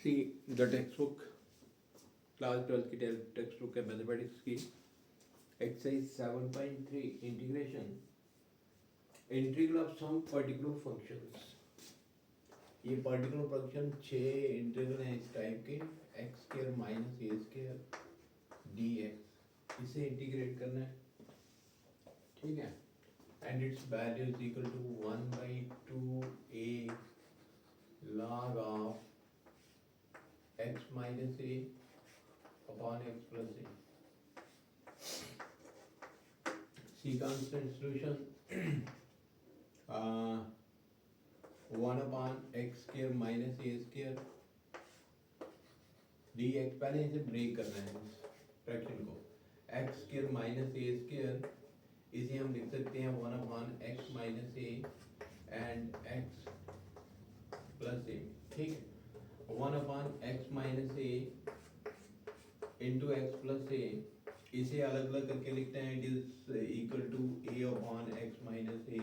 C the textbook class 12 की textbook है mathematics की exercise 7.3 integration integral of some particular functions. ये particular function 6 integral हैं इस टाइप के x square minus a square d x, इसे integrate करना है, ठीक है। And its value is equal to 1/2a log of x minus a upon x plus a. C constant solution 1 upon x square minus a square dx। पहले इसे break करना है इस फ्रैक्शन को, x square minus a square इसे हम लिख सकते हैं 1 upon x minus a and x plus a, ठीक है। 1 upon x minus a into x plus a, इसे अलग अलग करके लिखते हैं, it is equal to a upon x minus a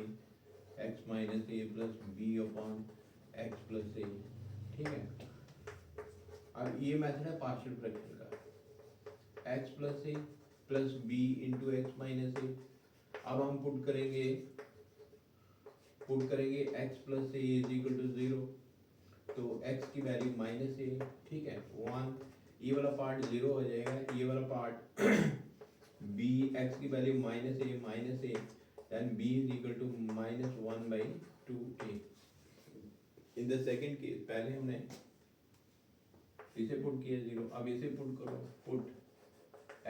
x minus a plus b upon x plus a, ठीक है। अब ये मेथड है पार्शियल फ्रैक्शन का, x plus a plus b into x minus a। अब हम पुट करेंगे x plus a is equal to 0, तो x की वैल्यू माइनस ए, ठीक है, 1, ये वाला पार्ट 0 हो जाएगा, ये वाला पार्ट b, x की value minus A then b is equal to minus 1/2a। In the second case पहले हमने इसे पुट किया 0, अब इसे पुट करो, put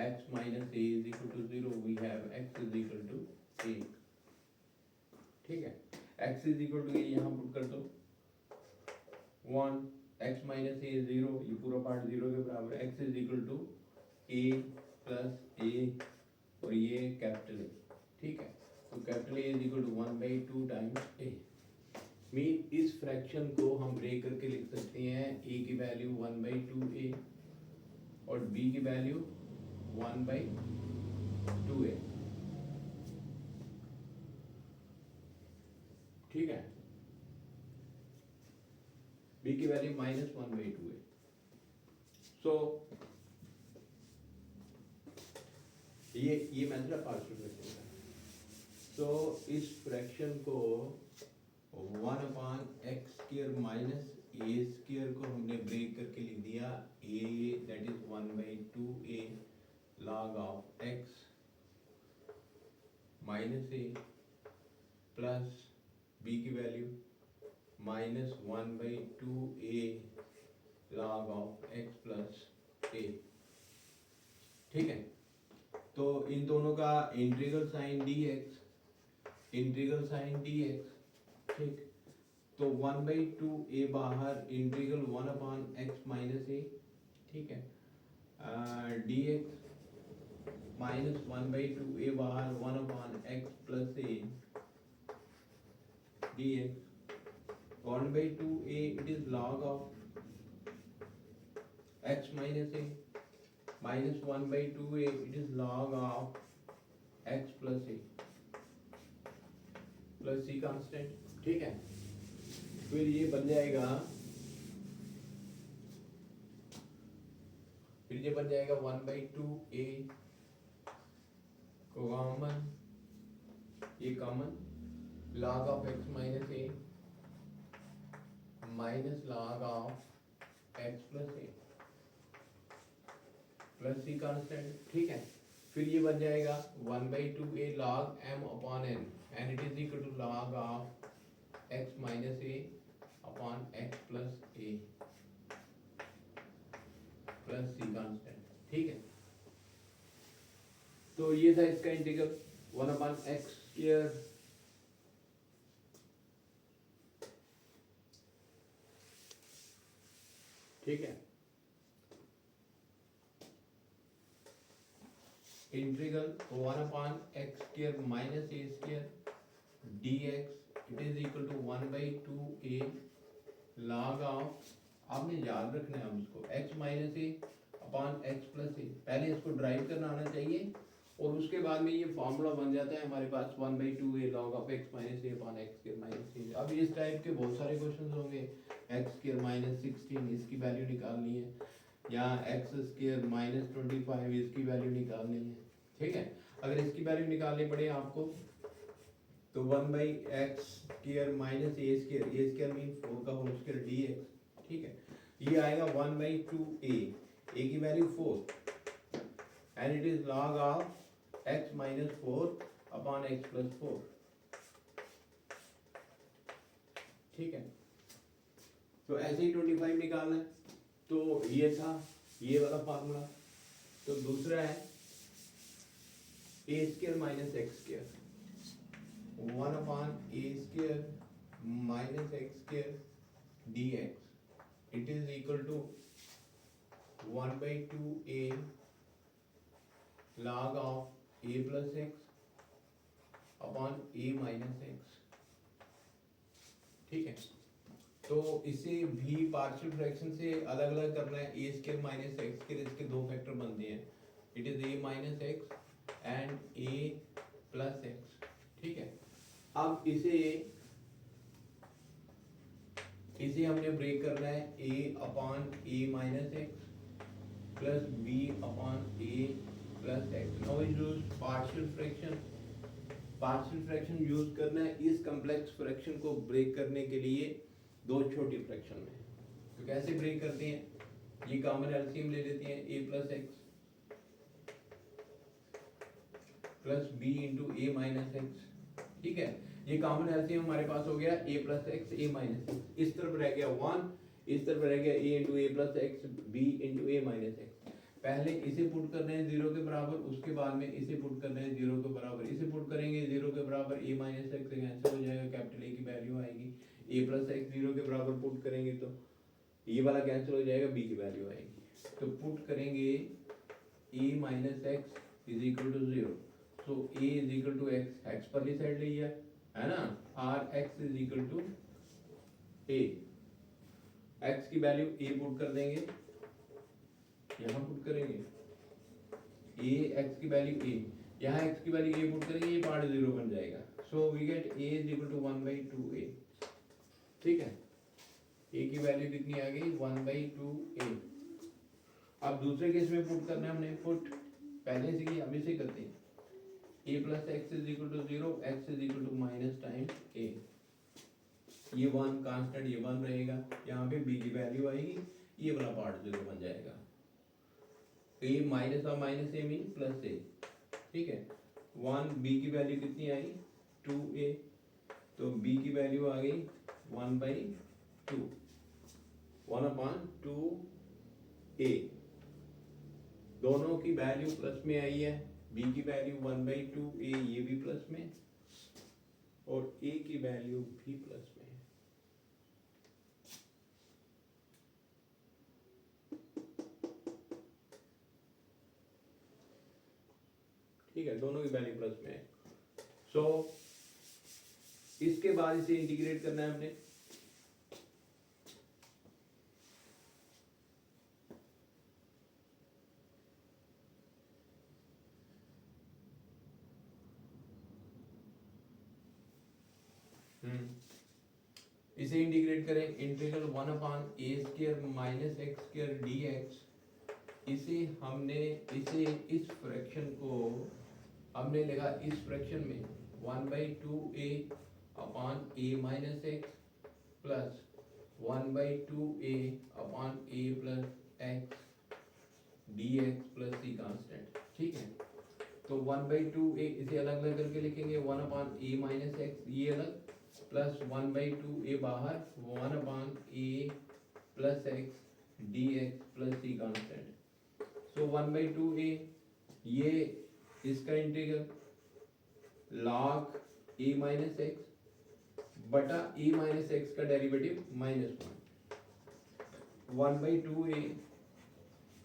x minus a is equal to 0, we have x is equal to a, ठीक है। x is equal to a यहाँ पुट कर दो 1, x minus a 0, ये पूरा पार्ट 0 के बराबर, x is equal to a plus a और ये कैपिटल A, ठीक है। तो capital A is equal to 1/2 times a। Mean इस फ्रैक्शन को हम ब्रेक करके लिख सकते हैं, a की वैल्यू 1/2a और b की वैल्यू 1/2a, ठीक है। b की वैल्यू -1/2a। सो ये मेथड है पार्शियल फ्रैक्शन का। सो इस फ्रैक्शन को 1 upon x square minus a square को हमने ब्रेक करके लिख दिया, a that is 1/2a log of x minus a plus b की value -1/2a log of x plus a, ठीक है। तो इन दोनों का इंटीग्रल साइन dx, ठीक, तो 1/2a बाहर, integral 1 upon x minus a, ठीक है, dx माइनस 1/2a बाहर, 1 upon x plus a dx, 1/2a it is log of x minus a minus 1/2a it is log of x plus a plus c constant, ठीक है। फिर ये बन जाएगा 1/2a को कॉमन, ये common, log of x minus a minus log of x plus a plus c constant, ठीक है। फिर ये बन जाएगा 1/2a log m upon n and it is equal to log of x minus a upon x plus a plus c constant, ठीक है। तो ये था इसका इंटीग्रल 1 upon x square ठीक है, integral 1 upon x square minus a square dx it is equal to 1/2a log of, आपने याद रखना है हम इसको, x minus a upon x plus a, पहले इसको ड्राइव करना आना चाहिए और उसके बाद में ये फॉर्मूला बन जाता है हमारे पास 1/2 a log of x minus a upon x square minus a. अब इस टाइप के बहुत सारे क्वेश्चन होंगे, एक्स स्क्वायर माइनस 16 इसकी वैल्यू निकालनी है, या एक्स स्क्वायर माइनस 25 इसकी वैल्यू निकालनी है। ठीक है, अगर इसकी वैल्यू निकालनी पड़े आपको तो 1/x square minus a square mean 4 का होल स्क्वायर dx। ठीक है, ये आएगा 1/2a, a की value 4 and it is log of x minus 4 upon x plus 4। ठीक है, तो ऐसे ही 25 निकालना है, तो ये था ये वाला फार्मूला। तो दूसरा है a square minus x square, 1 upon a square minus x square dx, it is equal to 1/2a log of a plus x upon a minus x। ठीक है, तो इसे भी पार्शियल फ्रैक्शन से अलग अलग करना है। A square minus x square, इसके दो फैक्टर बनते हैं, it is a minus x and a plus x. ठीक है, अब इसे हमने ब्रेक करना है a upon a minus x plus b upon a plus x. Now we use partial fraction. Partial fraction use करना है इस कॉम्प्लेक्स फ्रैक्शन को ब्रेक करने के लिए दो छोटी फ्रैक्शन में। तो कैसे ब्रेक करते हैं, ये कॉमन एलसीएम ले लेते हैं, a plus x plus b into A minus x. ठीक है, ये कॉमन एलसीएम हमारे पास हो गया a plus x a minus x, इस तरफ रह गया 1, इस तरफ रह गया a into A plus x b into A minus x. पहले इसे पुट कर रहे हैं 0 के बराबर, उसके बाद में इसे पुट कर रहे हैं 0 के बराबर। इसे पुट करेंगे 0 के बराबर, a माइनस एक्स कैंसिल हो जाएगा, कैपिटल A की वैल्यू आएगी। a प्लस एक्स 0 के बराबर पुट करेंगे तो ये वाला कैंसिल हो जाएगा, b की वैल्यू आएगी। तो पुट करेंगे a minus x is equal to 0, so a is equal to x, x परली साइड ले लिया है ना, or x is equal to a, x की वैल्यू a पुट कर देंगे, यहाँ पुट करेंगे a x की वैल्यू a, यहाँ x की वैल्यू a पुट करेंगे, ये पार्ट 0 बन जाएगा। So we get a is equal to 1/2a। ठीक है, a की वैल्यू कितनी आ गई, 1/2a। अब दूसरे केस में पुट करना है हमने, पुट पहले से ही हम इसे करते हैं, a plus x is equal to 0, x is equal टू माइनस टाइम a। ये 1 कांस्टेंट, ये 1 रहेगा, यहाँ पे b की वैल्यू आएगी, ये वाला पार्ट 0 बन जाएगा। a माइनस और माइनस ए मीन प्लस ए। ठीक है, 1 b की वैल्यू कितनी आई, 2a, तो b की वैल्यू आ गई 1/2, 1/2a। दोनों की वैल्यू प्लस में आई है, b की वैल्यू 1/2a ये भी प्लस में, और a की वैल्यू भी प्लस में। ठीक है, दोनों की वैल्यू प्लस में है। सो इसके बाद इसे इंटीग्रेट करना है हमने। इसे इंटीग्रेट करें, integral 1/a square minus x square dx। इसे इस फ्रैक्शन को हमने लिखा इस फ्रैक्शन में 1/2a upon a minus x plus 1/2a upon a plus x dx plus c constant. ठीक है, तो 1/2a इसे अलग अलग करके लिखेंगे, 1/a माइनस एक्स ये अलग, प्लस 1/2a बाहर, 1/a plus x dx plus c constant. So 1/2a ये इसका integral log a minus x बटा a माइनस एक्स का डेरिवेटिव -1, 1/2a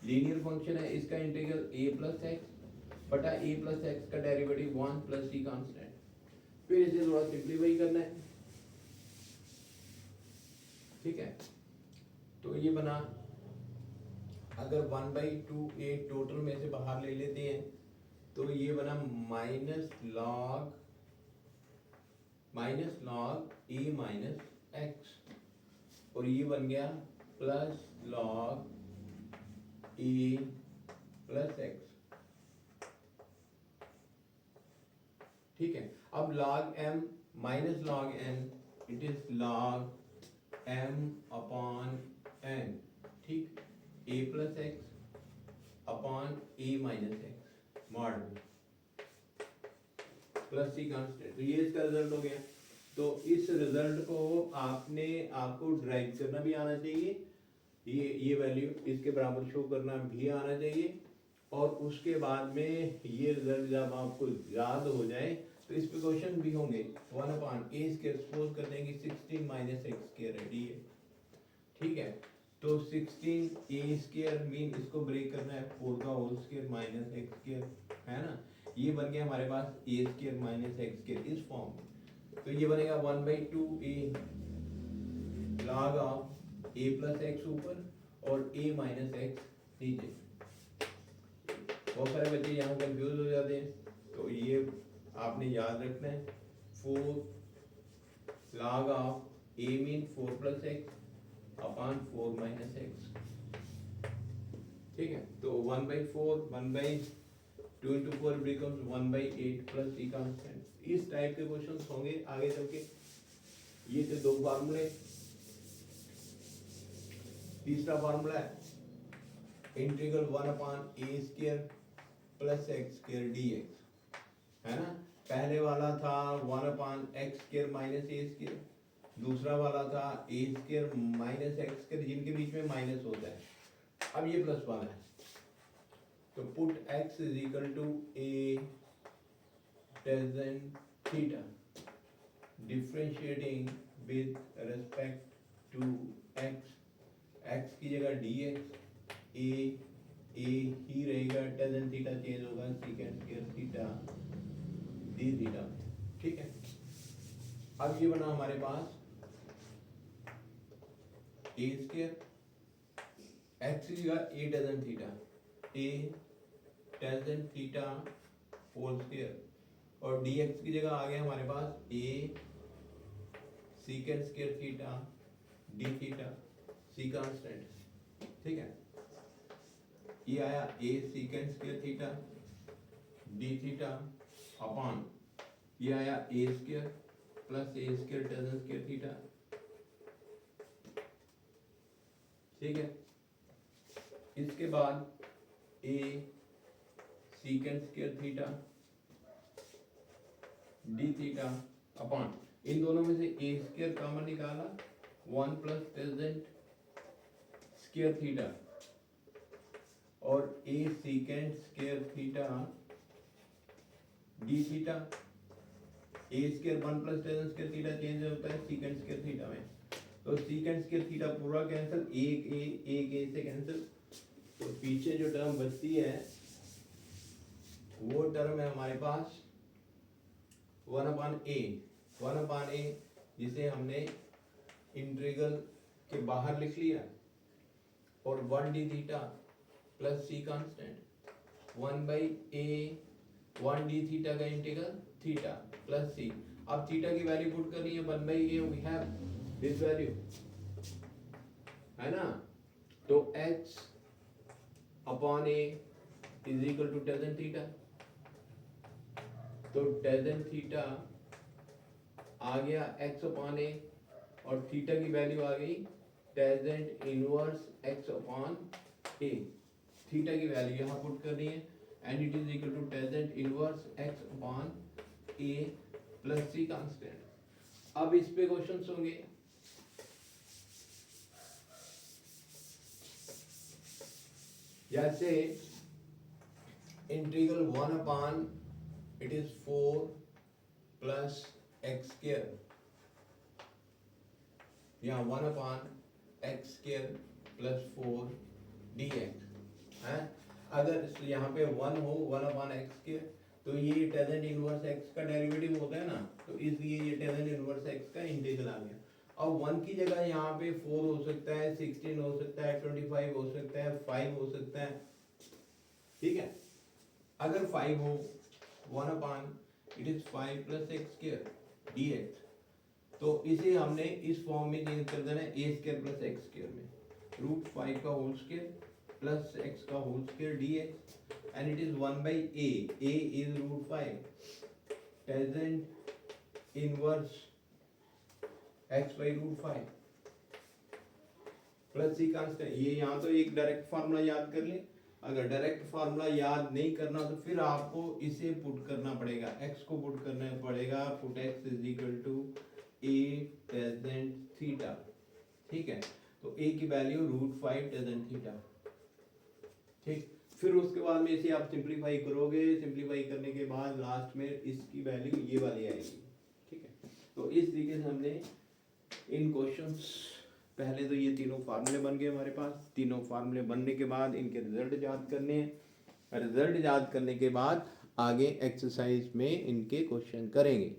लीनियर फंक्शन है, इसका इंटीग्रल a प्लस एक्स बटा a प्लस एक्स का डेरिवेटिव 1 प्लस c कांस्टेंट। फिर इसे थोड़ा सिंप्लीफाई करना है। ठीक है, तो ये बना, अगर 1/2a टोटल में से बाहर ले लेते हैं तो ये बना माइनस लॉग ए माइनस एक्स, और ये बन गया प्लस लॉग ए प्लस एक्स। ठीक है, अब log m minus log n, it is log m upon n। ठीक, a plus x upon a minus x mod में प्लस सी कांस्टेंट। तो ये इसका रिजल्ट हो गया। तो इस रिजल्ट को आपको ड्राइव करना भी आना चाहिए, ये वैल्यू इसके बराबर शो करना भी आना चाहिए, और उसके बाद में ये रिजल्ट जब आपको याद हो जाए तो इस पे क्वेश्चन भी होंगे। 1/a² सपोज कर देंगे 16 माइनस एक्स स्क्वायर है डी है। ठीक है, तो 16a² मीन इसको ब्रेक करना है 4 का whole square minus x square, है ना। ये बन गया हमारे पास a² माइनस एक्स स्क्वायर इस फॉर्म में। तो ये बनेगा 1/2a log of a plus x ऊपर और a माइनस एक्स नीचे। बहुत सारे बच्चे यहाँ कंफ्यूज हो जाते हैं, तो ये आपने याद रखना है। 4 log of a mean 4 plus x upon 4 minus x. ठीक है, तो 1/4 1/2 into 4 becomes 1/8 plus c constant. इस टाइप के क्वेश्चन होंगे आगे चल के। ये थे दो फार्मूले। तीसरा फार्मूला है integral 1/a² plus x² dx, है ना। पहले वाला था 1/x² माइनस a², दूसरा वाला था a² माइनस x², जिनके बीच में माइनस होता है। अब ये प्लस वाला है, तो put x is equal to a tan theta differentiating with respect to x, x की जगह dx, a ही रहेगा, tan थीटा चेंज होगा secant² थीटा डी थीटा। ठीक है, अब ये बना हमारे पास a² x की जगह a tan theta, a tan theta whole square, और dx की जगह आ गया हमारे पास a secant² theta d theta C constant. ठीक है, ये आया a secant² theta d theta upon ये आया a² plus a² tan² theta. ठीक है, इसके बाद a secant² theta d theta upon इन दोनों में से a² कॉमन निकाला 1 प्लस tan² थीटा, और a secant² theta d theta, a² 1 plus tan² theta change होता है secant² थीटा में, तो secant² थीटा पूरा कैंसिल, एक a से कैंसिल, तो पीछे जो टर्म बचती है वो टर्म है हमारे पास 1/a जिसे हमने इंटीग्रल के बाहर लिख लिया, और 1 D theta plus C constant 1/a 1 D theta का इंटीग्रल थीटा प्लस सी। अब थीटा की वैल्यू पुट करनी है 1/a, we have this value, है ना। तो x अपॉन a is equal to tan theta, तो tan थीटा आ गया x अपॉन a, और थीटा की वैल्यू आ गई tan इनवर्स x अपॉन a। थीटा की वैल्यू यहाँ पुट करनी है, and it is equal to tan inverse x अपॉन a प्लस सी कांस्टेंट। अब इस पे क्वेश्चंस होंगे। जैसे integral 1 it is 4 plus x², यहाँ 1/x² प्लस 4 dx है। अगर यहाँ पे 1 हो 1/x², तो ये tan इनवर्स x का डेरिवेटिव होता है ना, तो इसलिए ये tan इनवर्स x का इंटीग्रल आ गया। अब 1 की जगह यहाँ पे 4 हो सकता है, 16 हो सकता है, 25 हो सकता है, 5 हो सकता है। ठीक है, अगर 5 हो 1 upon it is 5 plus x square d x, तो इसे हमने इस फॉर्म में चेंज कर देना है a square plus x square में, रूट 5 का होल स्क्वायर प्लस एक्स का whole square d x, and it is 1 by a is root 5 tangent inverse x by root 5 plus C constant. ये यहाँ तो एक डायरेक्ट फार्मूला याद कर ले, अगर डायरेक्ट फार्मूला याद नहीं करना तो फिर आपको इसे पुट करना पड़ेगा, x को पुट करना पड़ेगा, put x is equal to a tangent theta, ठीक है। तो a की वैल्यू रूट 5 टेंजेंट थीटा, ठीक। फिर उसके बाद में इसे आप सिंप्लीफाई करोगे, सिंप्लीफाई करने के बाद लास्ट में इसकी वैल्यू ये वाली आएगी, ठीक है। तो इस तरीके से हमने इन क्वेश्चंस, पहले तो ये तीनों फार्मूले बन गए हमारे पास, तीनों फार्मूले बनने के बाद इनके रिजल्ट याद करने हैं, रिजल्ट याद करने के बाद आगे एक्सरसाइज में इनके क्वेश्चन करेंगे।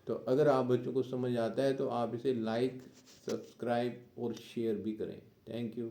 तो अगर आप बच्चों को समझ आता है तो आप इसे लाइक, सब्सक्राइब और शेयर भी करें। Thank you.